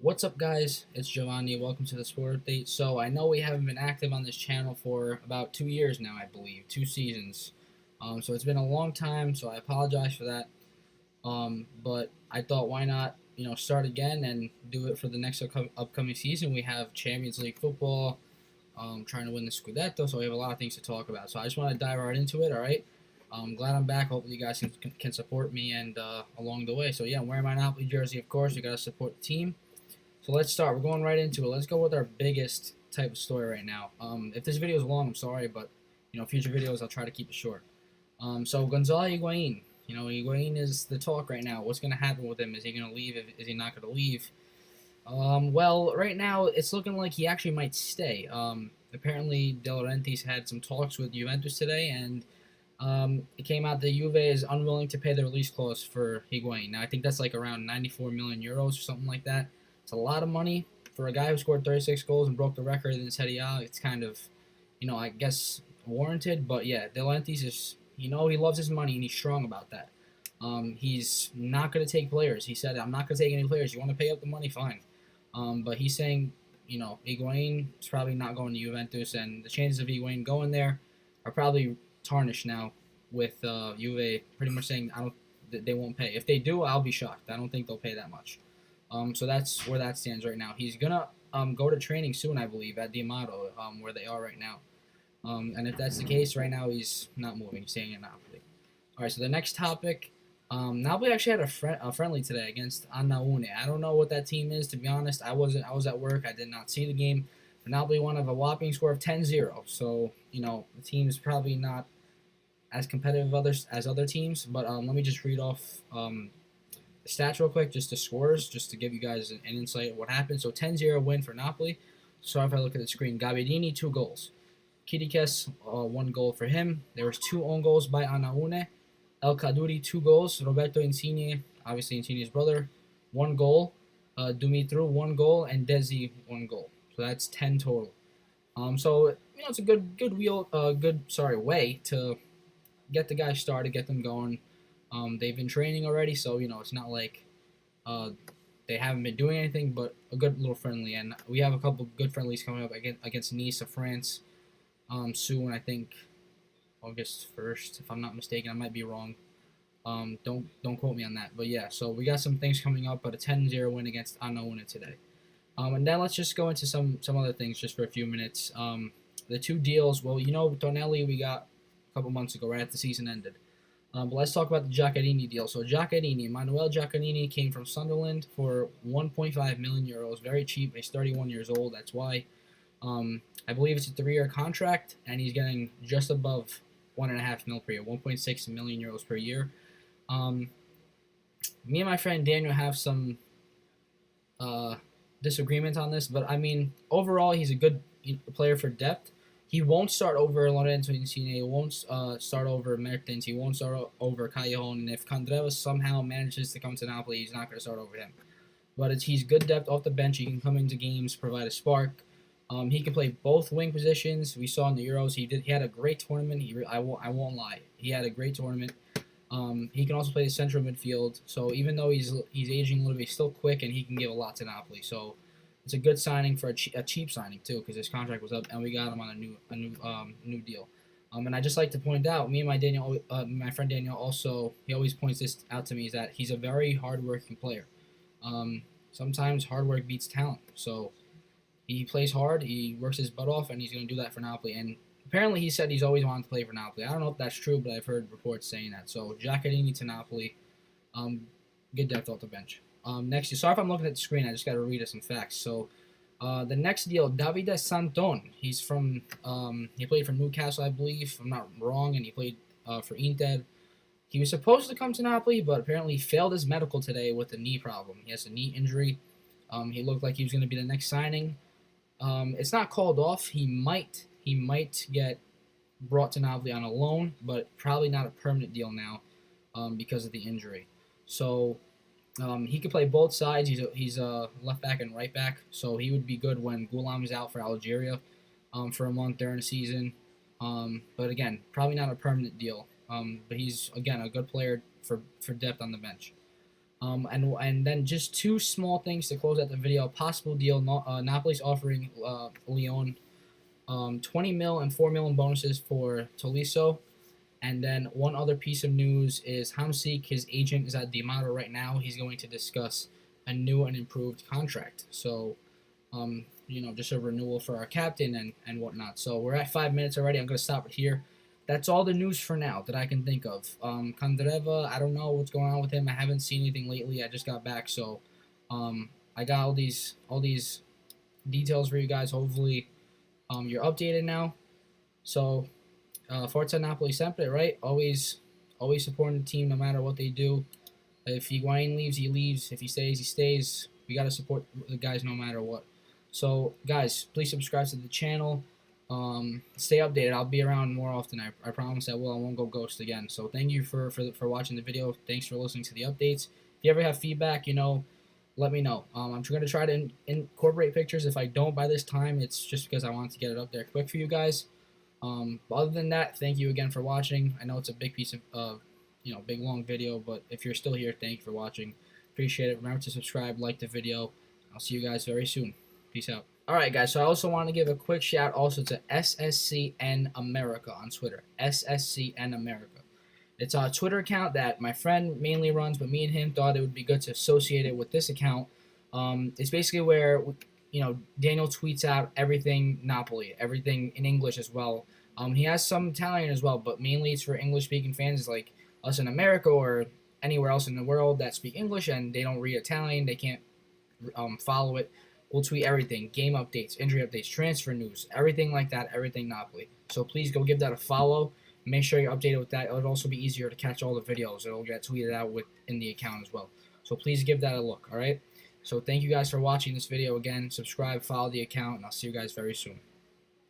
What's up, guys? It's Giovanni. Welcome to the Sport Update. So, I know we haven't been active on this channel for about 2 years now, I believe. 2 seasons. So, it's been a long time, so I apologize for that. But I thought, why not, start again and do it for the next upcoming season. We have Champions League football, trying to win the Scudetto, so we have a lot of things to talk about. So, I just want to dive right into it, all right? I'm glad I'm back. Hopefully, you guys can support me and along the way. So, yeah, I'm wearing my Napoli jersey, of course. You got to support the team. So let's start. We're going right into it. Let's go with our biggest type of story right now. If this video is long, I'm sorry, but future videos I'll try to keep it short. So Gonzalo Higuain. Higuain is the talk right now. What's going to happen with him? Is he going to leave? Is he not going to leave? Well, right now it's looking like he actually might stay. Apparently, Laurentiis had some talks with Juventus today, and it came out that Juve is unwilling to pay the release clause for Higuain. Now, I think that's like around 94 million euros or something like that. It's a lot of money for a guy who scored 36 goals and broke the record in Serie A. It's kind of, I guess warranted. But yeah, De Laurentiis is, he loves his money and he's strong about that. He's not going to take players. He said, I'm not going to take any players. You want to pay up the money, fine. But he's saying, Higuain is probably not going to Juventus, and the chances of Higuain going there are probably tarnished now with Juve pretty much saying they won't pay. If they do, I'll be shocked. I don't think they'll pay that much. So that's where that stands right now. He's gonna go to training soon, I believe, at Amato, where they are right now. And if that's the case, right now he's not moving, he's staying in Napoli. All right, so the next topic, Napoli actually had a friendly today against Anaune. I don't know what that team is, to be honest. I was at work, I did not see the game. But Napoli won of a whopping score of 10-0. So the team's probably not as competitive as other teams. But let me just read off stats real quick, just the scores, just to give you guys an insight of what happened. So 10-0 win for Napoli. Sorry if I look at the screen. Gabbiadini, 2 goals. Chiriches, 1 goal for him. There was 2 own goals by Anaune. El Kaddouri, 2 goals. Roberto Insigne, obviously Insigne's brother, 1 goal. Dumitru, 1 goal. And Dezi, 1 goal. So that's 10 total. So it's a good way to get the guys started, get them going. They've been training already, so it's not like they haven't been doing anything, but a good little friendly. And we have a couple good friendlies coming up against Nice of France soon. I think August 1st, if I'm not mistaken. I might be wrong. Don't quote me on that. But yeah, so we got some things coming up, but a 10-0 win against Anaune today. And then let's just go into some other things just for a few minutes. The 2 deals. Well, Tonelli we got a couple months ago, right at the season ended. But let's talk about the Giaccherini deal. So Giaccherini, Manuel Giaccherini came from Sunderland for 1.5 million euros. Very cheap. He's 31 years old. That's why. I believe it's a 3-year contract, and he's getting just above 1.5 mil per year, 1.6 million euros per year. Me and my friend Daniel have some disagreement on this, but I mean, overall, he's a good player for depth. He won't start over Lorenzo Insigne. He won't start over Mertens. He won't start over Callejon. And if Candreva somehow manages to come to Napoli, he's not going to start over him. But he's good depth off the bench. He can come into games, provide a spark. He can play both wing positions. We saw in the Euros he had a great tournament. I won't lie. He had a great tournament. He can also play the central midfield. So even though he's aging a little bit, he's still quick and he can give a lot to Napoli. So it's a good signing for a cheap signing too, because his contract was up and we got him on a new deal. And I just like to point out, me and my friend Daniel also, he always points this out to me, is that he's a very hardworking player. Sometimes hard work beats talent. So he plays hard, he works his butt off, and he's going to do that for Napoli. And apparently he said he's always wanted to play for Napoli. I don't know if that's true, but I've heard reports saying that. So Giaccherini to Napoli, good depth off the bench. Next, sorry if I'm looking at the screen. I just got to read us some facts. So, the next deal, Davide Santon. He's from. He played for Newcastle, I believe, if I'm not wrong, and he played for Inter. He was supposed to come to Napoli, but apparently he failed his medical today with a knee problem. He has a knee injury. He looked like he was going to be the next signing. It's not called off. He might get brought to Napoli on a loan, but probably not a permanent deal now, because of the injury. So. He could play both sides. He's a left back and right back, so he would be good when Goulam's out for Algeria for a month during the season. But again, probably not a permanent deal. But he's, again, a good player for depth on the bench. And then just two small things to close out the video. Possible deal. Napoli's offering Lyon 20 mil and 4 mil in bonuses for Tolisso. And then one other piece of news is Hamsik, his agent, is at Di Matteo right now. He's going to discuss a new and improved contract. So, just a renewal for our captain and whatnot. So we're at 5 minutes already. I'm going to stop it here. That's all the news for now that I can think of. Candreva, I don't know what's going on with him. I haven't seen anything lately. I just got back, so I got all these details for you guys. Hopefully, you're updated now. So, Forza Napoli sempre, right? Always supporting the team no matter what they do. If Higuain leaves, he leaves. If he stays, he stays. We got to support the guys no matter what. So, guys, please subscribe to the channel. Stay updated. I'll be around more often. I promise I will. I won't go ghost again. So, thank you for watching the video. Thanks for listening to the updates. If you ever have feedback, let me know. I'm going to try to incorporate pictures. If I don't by this time, it's just because I want to get it up there quick for you guys. But other than that, thank you again for watching. I know it's a big piece of, big long video, but if you're still here, thank you for watching. Appreciate it. Remember to subscribe, like the video. I'll see you guys very soon. Peace out. Alright, guys, so I also want to give a quick shout also to SSCN America on Twitter. SSCN America. It's a Twitter account that my friend mainly runs, but me and him thought it would be good to associate it with this account. It's basically where, Daniel tweets out everything Napoli, everything in English as well. He has some Italian as well, but mainly it's for English-speaking fans like us in America or anywhere else in the world that speak English and they don't read Italian. They can't follow it. We'll tweet everything, game updates, injury updates, transfer news, everything like that, everything Napoli. So please go give that a follow. Make sure you're updated with that. It'll also be easier to catch all the videos. It'll get tweeted out in the account as well. So please give that a look, all right? So thank you guys for watching this video again. Subscribe, follow the account, and I'll see you guys very soon.